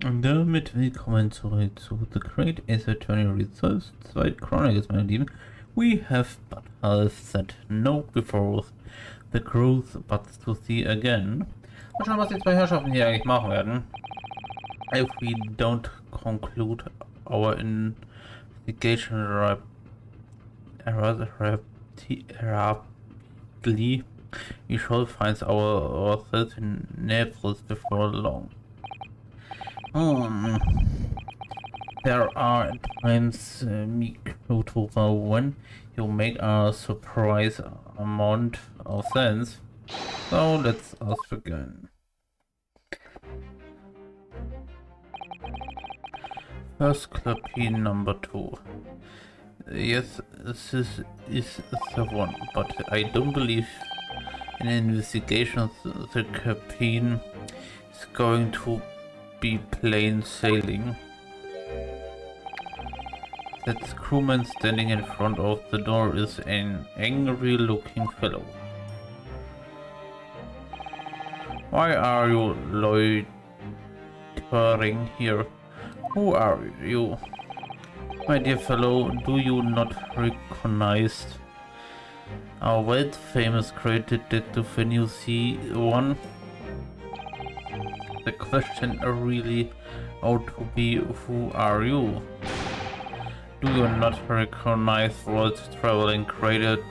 Und damit willkommen zurück zu The Great Ace Attorney Resolves 2 Chronicles, meine Lieben. We have but half said no before the cruise, but to see again. Mal schauen, was die zwei Herrschaften hier eigentlich machen werden. If we don't conclude our investigation rapidly, we shall find ourselves in Naples before long. There are times, Mikotoba, when you make a surprise amount of sense. So let's us begin. First copy number 2. Yes, this is the one, but I don't believe in investigations the captain is going to be plain sailing. That crewman standing in front of the door is an angry looking fellow. Why are you loitering here? Who are you? My dear fellow, do you not recognize our world famous great detective when you see one? The question really ought to be, who are you? Do you not recognize world traveling created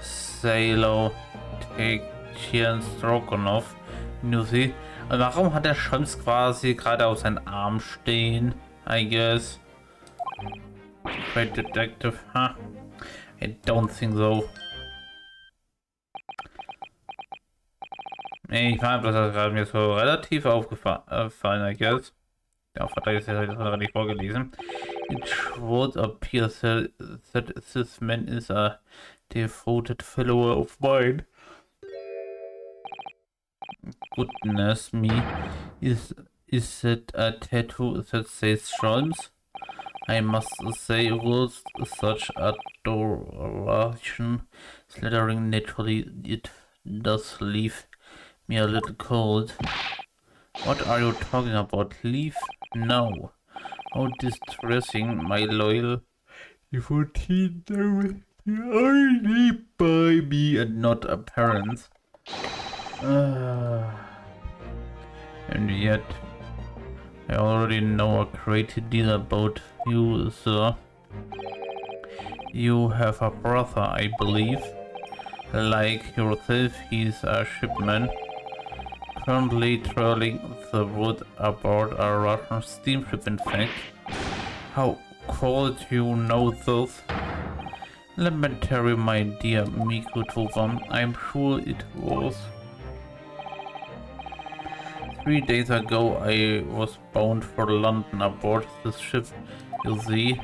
Sailor Techian Stroganov Music? Warum hat der Sholmes quasi gerade auf seinen Arm stehen? I guess. Great detective, huh? I don't think so. Ich fand das gerade mir so relativ aufgefallen, I guess. Ja, Verteidigung ist ja nicht vorgelesen. It would appear that this man is a devoted follower of mine. Goodness me, is that a tattoo that says Sholmes? I must say, words such adoration slattering naturally, it does leave me a little cold. What are you talking about? Leave? No. How distressing, my loyal devotee knows only by me and not a parent. And yet, I already know a great deal about you, sir. You have a brother, I believe. Like yourself, he's a shipman, currently traveling the world aboard a Russian steamship, in fact. How could you know this? Elementary, my dear Mikotoba, I'm sure it was. 3 days ago I was bound for London aboard this ship. You see,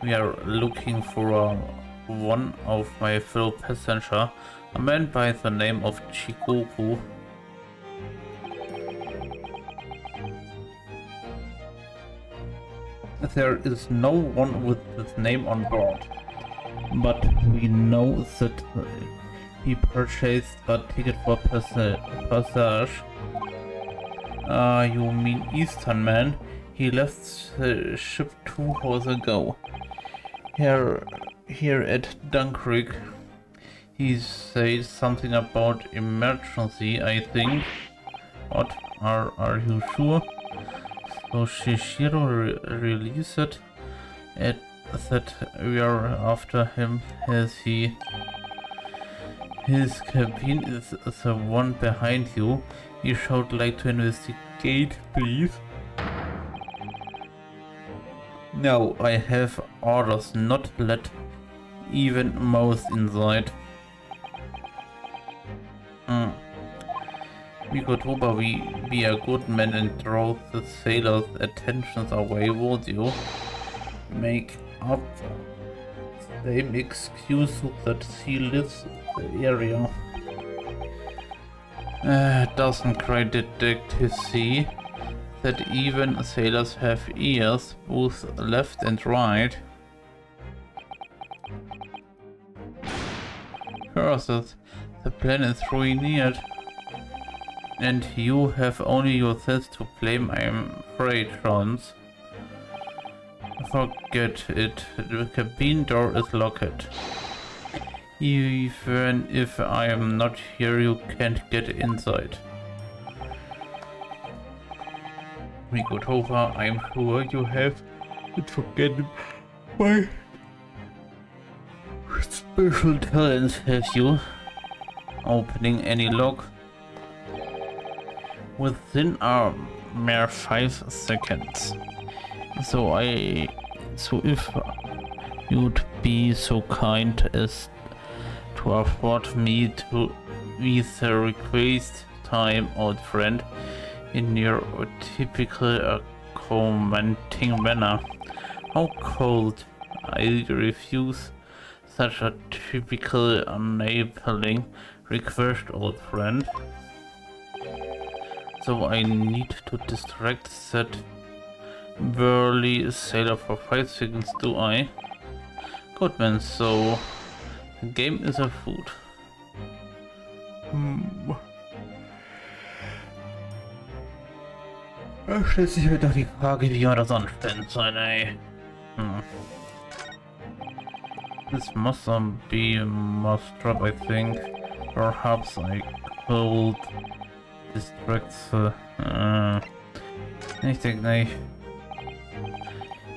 we are looking for one of my fellow passengers, a man by the name of Chikoku. There is no one with this name on board, but we know that he purchased a ticket for passage. You mean Eastern man? He left the ship 2 hours ago. Here at Dunkirk. He said something about emergency, I think. What? Are you sure? So Shishiro released it at that we are after him. Has he? His cabin is the one behind you. You should like to investigate, please. No, I have orders not let even mouse inside. Mikotoba, be a good man and draw the sailors' attentions away, would you? Make up same excuse that he lives the area. Doesn't great detective see that even sailors have ears, both left and right? Curses, the plan is ruined. And you have only yourself to blame, I'm afraid, Sholmes. Forget it. The cabin door is locked. Even if I am not here, you can't get inside. Mikotoba, I'm sure you have it forgotten my special talents, have you? Opening any lock within a mere 5 seconds. So if you'd be so kind as to afford me to with the request time, old friend, in your typical commenting manner. How cold! I refuse such a typical enabling request, old friend. So I need to distract that burly sailor for 5 seconds, do I? Good man, so the game is a food. Da stellt sich mir doch die Frage, wie man das anstellen soll, ey. This must be a must drop, I think. Perhaps I could distract ich denke nicht,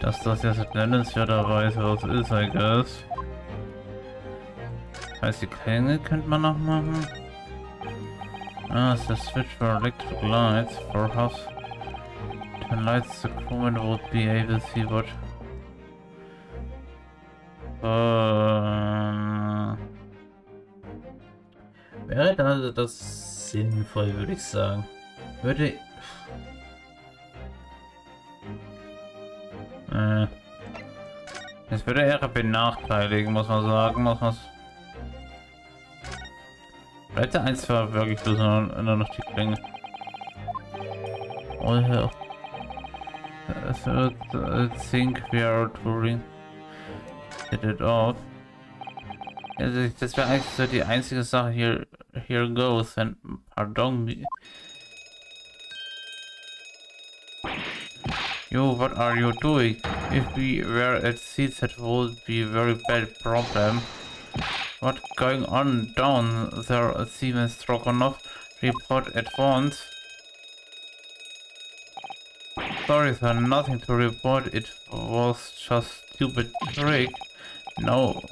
dass das jetzt nennenswerterweise was ist, I guess. Heißt, die Klänge könnte man noch machen. Ah, it's the switch for electric lights. Perhaps turn lights the crewman would be able to see what. Wäre das sinnvoll, würde ich sagen. Es würde eher benachteiligen, muss man sagen. Bleibt der eins war wirklich bloß nur noch die Klinge. Oh hell. I think we are touring. Get it off. Also, das wäre eigentlich so die einzige Sache hier. Here goes, and pardon me. Yo, what are you doing? If we were at sea, that would be a very bad problem. What's going on down there, Seaman Stroganov? Report at once. Sorry sir, nothing to report, it was just stupid trick. No,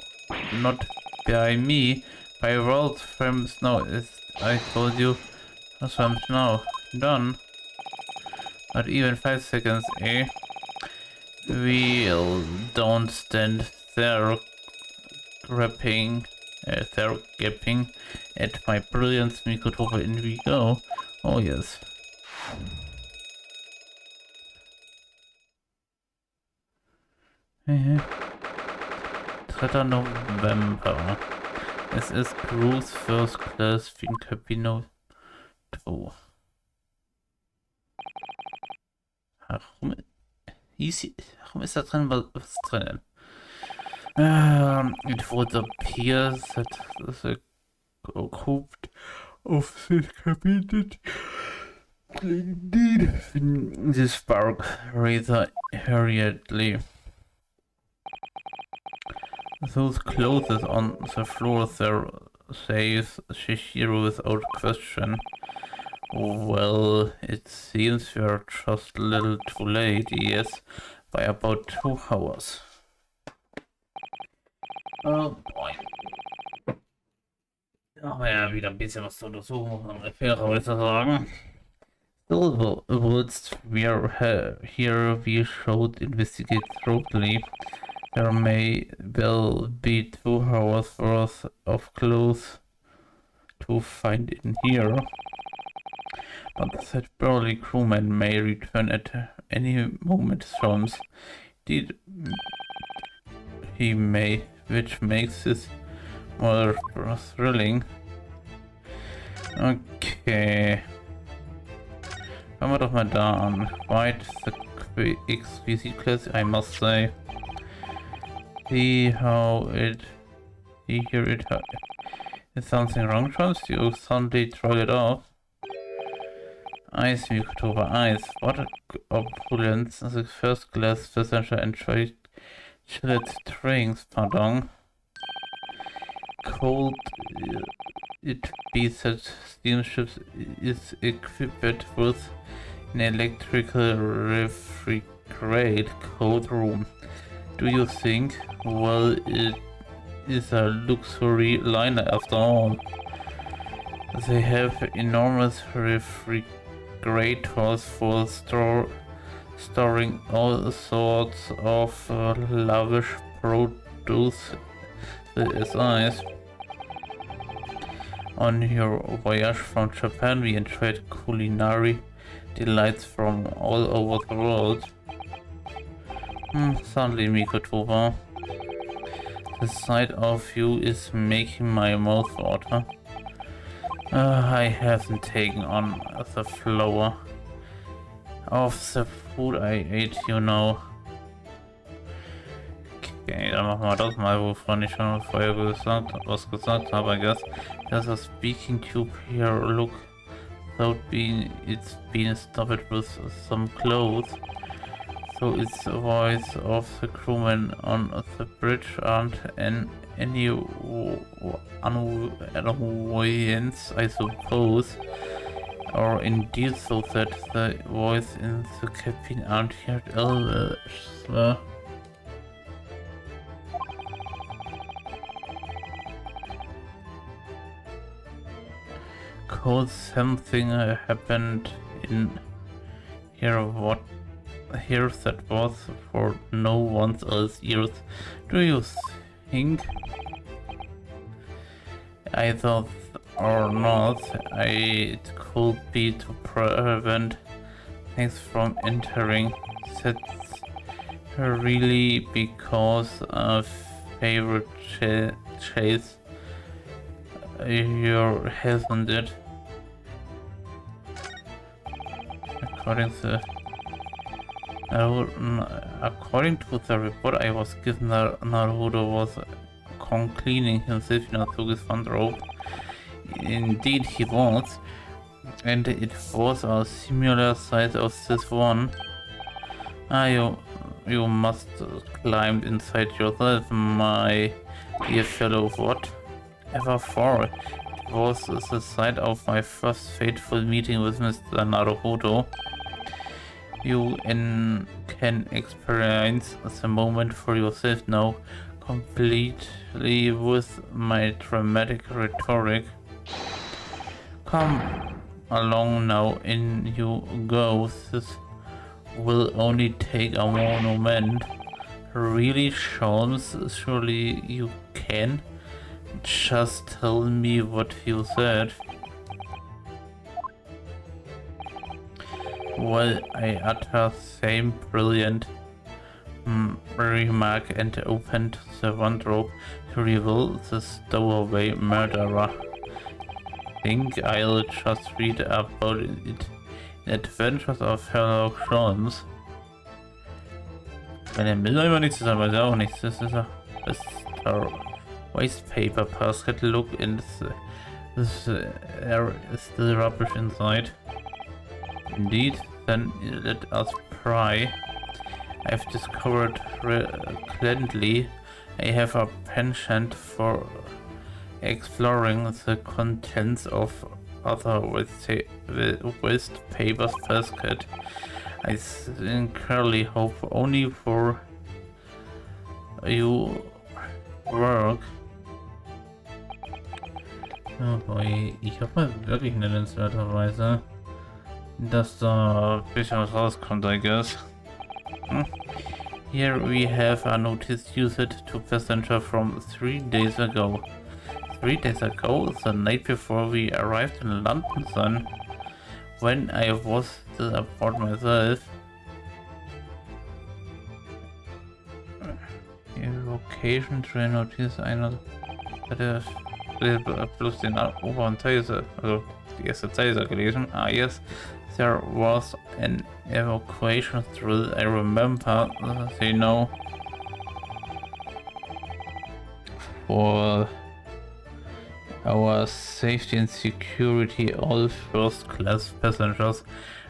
not by me, by world frames. No, I told you, frames now, done. Not even 5 seconds, eh? We'll don't stand there gaping at my brilliance, Mikotoba, in we go. Oh yes. 3. November. Es ist Cruise First Class in Cabino 2. Warum ist da drin was drin? It would appear that the cooped of this cabinet indeed this spark rather hurriedly. Those clothes on the floor there, says Shishiro without question. Well, it seems we're just a little too late, yes, by about 2 hours. Oh boy. Aber ja, wieder ein bisschen was zu untersuchen, muss man fairerweise sagen. Still, whilst we're here, we should investigate thoroughly. There may well be 2 hours worth of clothes to find in here. But that burly crewman may return at any moment, Sholmes. Indeed, he may, which makes this more thrilling. Okay. Fangen wir doch mal da an. Quite the exquisite class, I must say. See how it... Is something wrong, Sholmes? You suddenly throw it off. Ice, Mikotoba, ice. What a opulence. The first class passenger enjoyed chilled drinks, pardon. Cold it be that steamship is equipped with an electrical refrigerated cold room. Do you think? Well, it is a luxury liner after all. They have enormous refrigerators for storing all sorts of lavish produce. As ice. On your voyage from Japan, we enjoyed culinary delights from all over the world. Suddenly, Mikotoba. The sight of you is making my mouth water. I haven't taken on the flower of the food I ate, you know. Okay, dann machen wir das mal, wovon ich schon vorher was gesagt habe, I guess. There's a speaking tube here, look. It's been stuffed with some clothes. So it's the voice of the crewman on the bridge aren't any annoyance, I suppose. Or indeed so that the voice in the cabin aren't heard elsewhere. Cause something happened in here that was for no one else's ears. Do you think? Either or not, it could be to prevent things from entering. That's really because a favorite chase your hasn't it? According to the report I was given, Naruto was cleaning himself in Natsuki's wardrobe. Indeed he was, and it was a similar size of this one. You must climb inside yourself, my dear fellow. Whatever for? It was the site of my first fateful meeting with Mr. Naruto. You can experience the moment for yourself now, completely with my dramatic rhetoric. Come along now, in you go. This will only take a moment. Really, Sholmes? Surely you can? Just tell me what you said. Well, I utter same brilliant remark and opened the wardrobe to reveal the stowaway murderer. Think I'll just read about it in Adventures of Sherlock Holmes. Wenn er will einfach nichts, ist weiß er auch nichts. Das ist a waste paper basket. Look in this there is still rubbish inside. Indeed, then let us pry. I've discovered recently I have a penchant for exploring the contents of other waste papers basket. I sincerely hope only for you work. Oh boy, ich hoffe wirklich nennenswerterweise, dass da ein bisschen was rauskommt, I guess. Here we have a notice used to passenger from 3 days ago. 3 days ago? The night before we arrived in London, son. When I was still aboard myself. Evocation Train Notice einer hatte bloß den oberen Teil, also die erste Zeile gelesen. Ah yes, there was an evacuation drill, I remember, you know, for Our safety and security, all first-class passengers,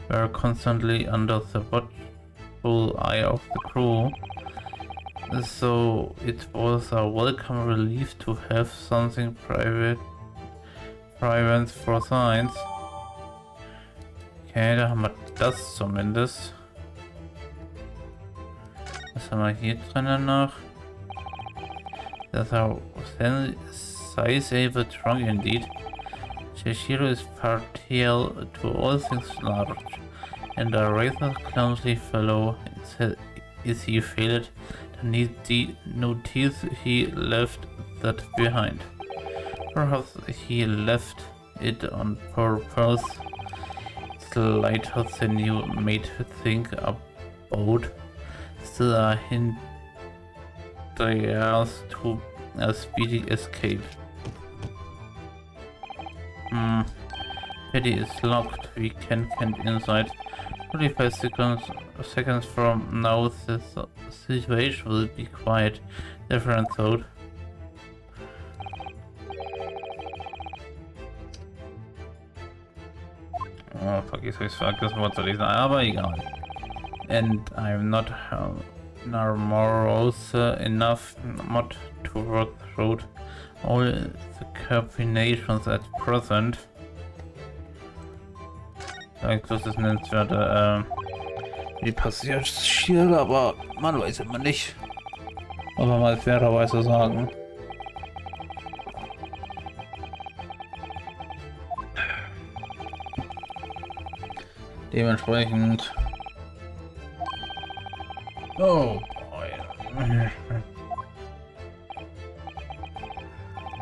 were constantly under the watchful eye of the crew. So it was a welcome relief to have something private for science. Okay, da haben wir das zumindest. Was haben wir hier drinnen noch? That's our size-able trunk indeed. Shishiro is partial to all things large, and a rather clumsy fellow is he failed to notice he left that behind. Perhaps he left it on purpose. It's lighter than you made think about. Still a hint to a speedy escape. Pity is locked. We can't get inside. 45 seconds from now, the situation will be quite different, though. Oh fuck, jetzt hab ich's vergessen, was zu lesen, aber egal. And I'm not morose enough not to work through all the combinations at present. Das ist nennenswerte die Passagiere, aber man weiß immer nicht. Muss man mal fairerweise sagen. Dementsprechend. Oh boy.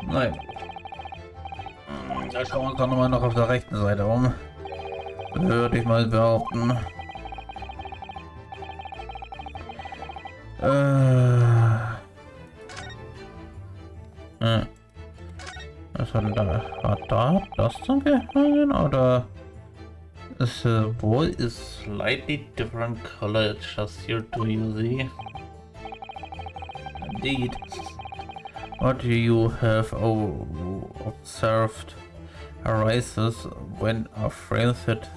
Nein. Da schauen wir uns doch nochmal noch auf der rechten Seite um. Würde ich mal behaupten. Was war denn da? War da das zum Gehangen oder? The wall is slightly different color, just here to you see. Indeed. What you have observed arises when a frame that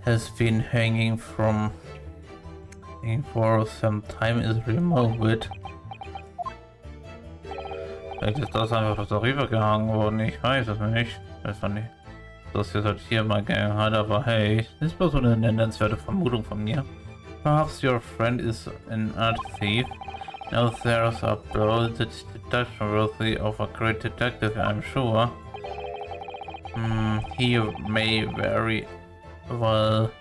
has been hanging for some time is removed. Vielleicht ist das einfach darüber gehangen worden, ich weiß es nicht. Weiß man nicht. Das jetzt halt hier mal gegangen hat, aber hey, das ist bloß so eine nennenswerte Vermutung von mir. Perhaps your friend is an art thief. Now there's a blow that's deduction worthy of a great detective, I'm sure. He may very well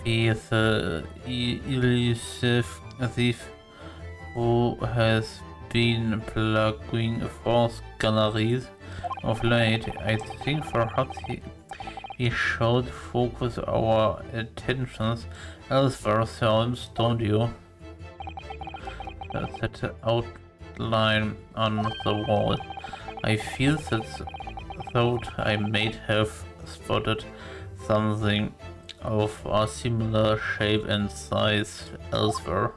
be the elusive thief who has been plugging false galleries of late. I think perhaps he should focus our attentions elsewhere, Sholmes, don't you? That's that outline on the wall. I feel that thought I may have spotted something of a similar shape and size elsewhere.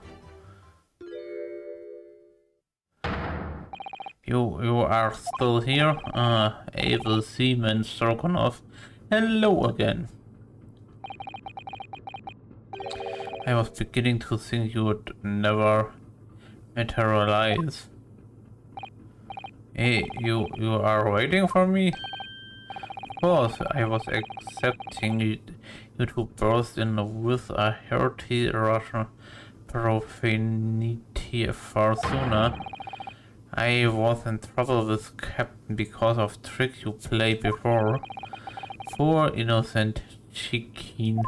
You are still here? Able Seaman Stroganov. Hello again. I was beginning to think you would never materialize. Hey, you are waiting for me? Of course, I was accepting you to burst in with a hearty Russian profanity far sooner. I was in trouble with Captain because of tricks you played before. Poor innocent chicken.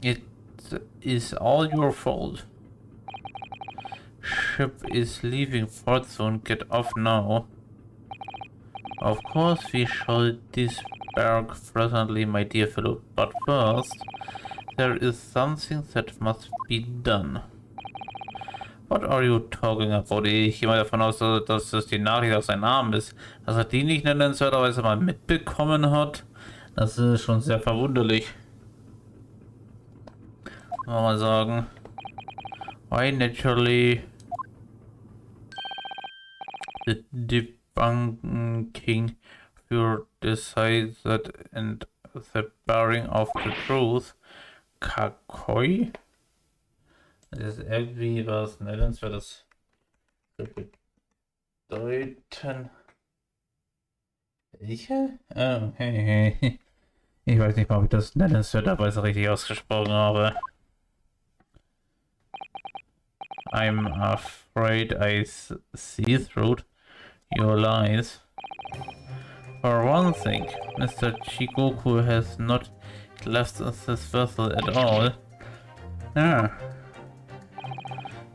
It is all your fault. Ship is leaving port soon, get off now. Of course we shall disembark presently, my dear fellow, but first there is something that must be done. What are you talking about? Ich gehe mal davon aus, dass das die Nachricht auf seinen Namen ist. Dass er die nicht nennenswerterweise mal mitbekommen hat. Das ist schon sehr verwunderlich. Kann man mal sagen. Why naturally the debunking your decided and the bearing of the truth. Kakoi? Das ist irgendwie was Nennenswertes zu bedeuten. Welche? Oh, hey. Ich weiß nicht mal, ob ich das nennenswerterweise richtig ausgesprochen habe. I'm afraid I see through your lies. For one thing, Mr. Chikoku has not left this vessel at all. Ah.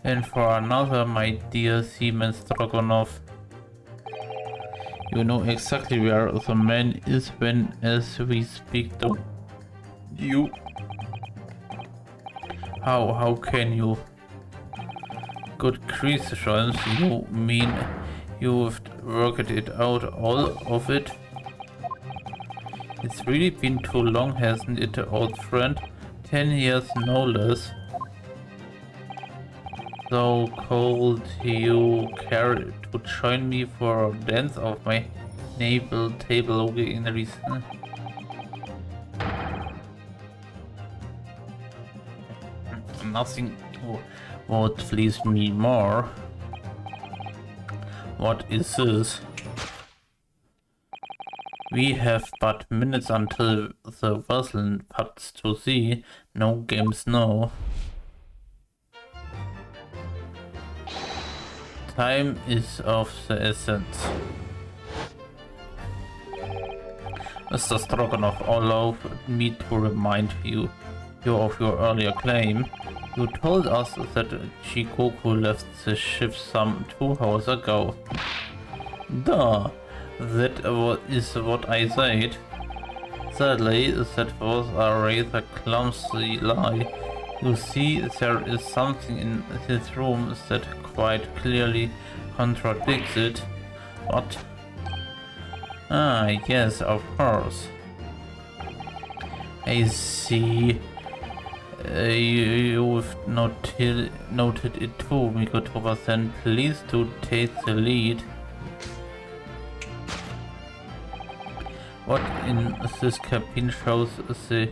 And for another, my dear Seaman Stroganov, you know exactly where the man is when as we speak to you. How can you? Good grief, Sholmes, you mean you've worked it out, all of it? It's really been too long, hasn't it, old friend? 10 years, no less. So cold you care to join me for a dance of my naval table in reason? Nothing would please me more. What is this? We have but minutes until the vessel puts to sea. No games, no. Time is of the essence. Mr. Stroganov, allow me to remind you of your earlier claim. You told us that Chikoku left the ship some 2 hours ago. Duh, that is what I said. Sadly, that was a rather clumsy lie. You see, there is something in his room that quite clearly contradicts it. What? Ah, yes, of course. I see. You've noted it too, Mikotoba, then please do take the lead. What in this cabin shows the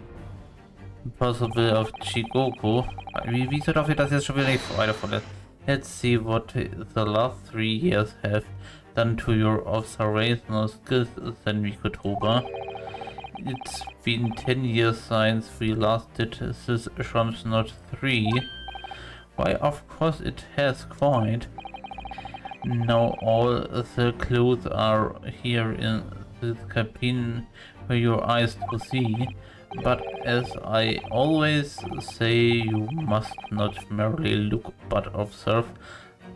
possibility of Chikoku? Wieso darf ich das jetzt schon wieder nicht weiterführen? Let's see what the last 3 years have done to your observational skills, then Mikotoba. It's been 10 years since we last did this Sholmes, not 3. Why, of course it has quite. Now all the clues are here in this cabin for your eyes to see. But as I always say, you must not merely look but observe.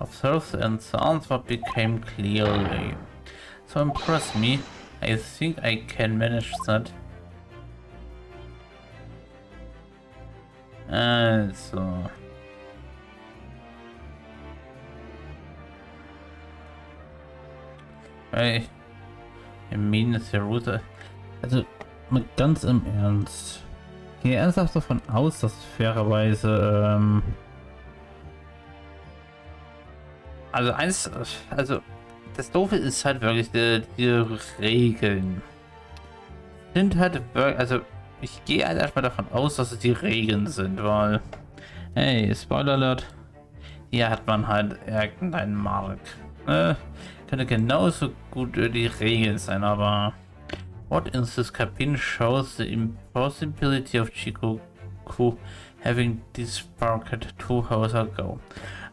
Observe, and the answer became clearly. So impress me. I think I can manage that. Also. Hey, I mean, it's a Route. Also, mal ganz im Ernst. Ich gehe ernsthaft davon aus, dass fairerweise, also das Doofe ist halt wirklich die Regeln. Sind halt wirklich, also ich gehe halt erstmal davon aus, dass es die Regeln sind, weil, hey, Spoiler Alert, hier hat man halt irgendeinen Mark. Könnte genauso gut die Regeln sein, aber what in this cabin shows the impossibility of Chikoku having disbarked 2 hours ago.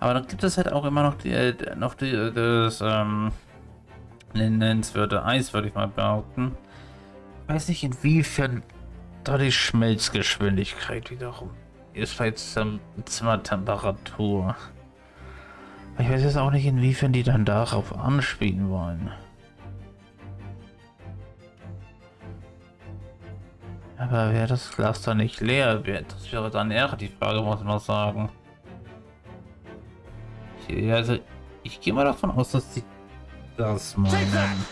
Aber dann gibt es halt auch immer noch das nennenswerte Eis, würde ich mal behaupten. Ich weiß nicht, inwiefern da die Schmelzgeschwindigkeit wiederum ist, vielleicht Zimmertemperatur. Ich weiß jetzt auch nicht, inwiefern die dann darauf anspielen wollen. Aber wäre das Glas dann nicht leer? Das wäre dann eher die Frage, muss man sagen. Also, ich gehe mal davon aus, dass sie das meinen.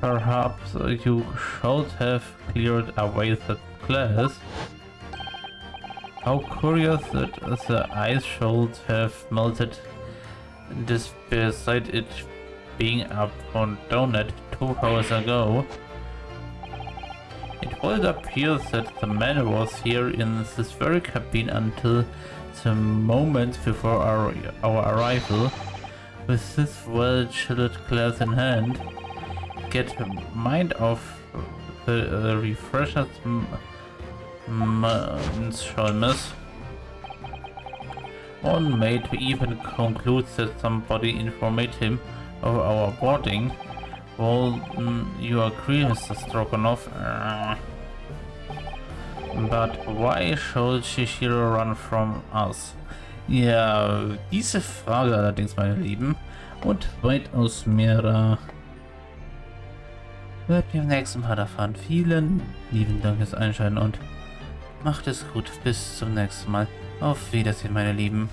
Perhaps you should have cleared away that glass. How curious that the ice should have melted despite it being up on Donut 2 hours ago. It would appear that the man was here in this very cabin until the moment before our arrival. With this well-chilled glass in hand, get mind off the refreshers, Sholmes. One may even conclude that somebody informed him of our boarding. Well, you agree, Mr. Stroganoff. But why should Shishiro run from us? Ja, diese Frage allerdings, meine Lieben, und weitaus mehr wird ihr im nächsten Mal erfahren. Vielen lieben Dank fürs Einschalten und macht es gut. Bis zum nächsten Mal. Auf Wiedersehen, meine Lieben.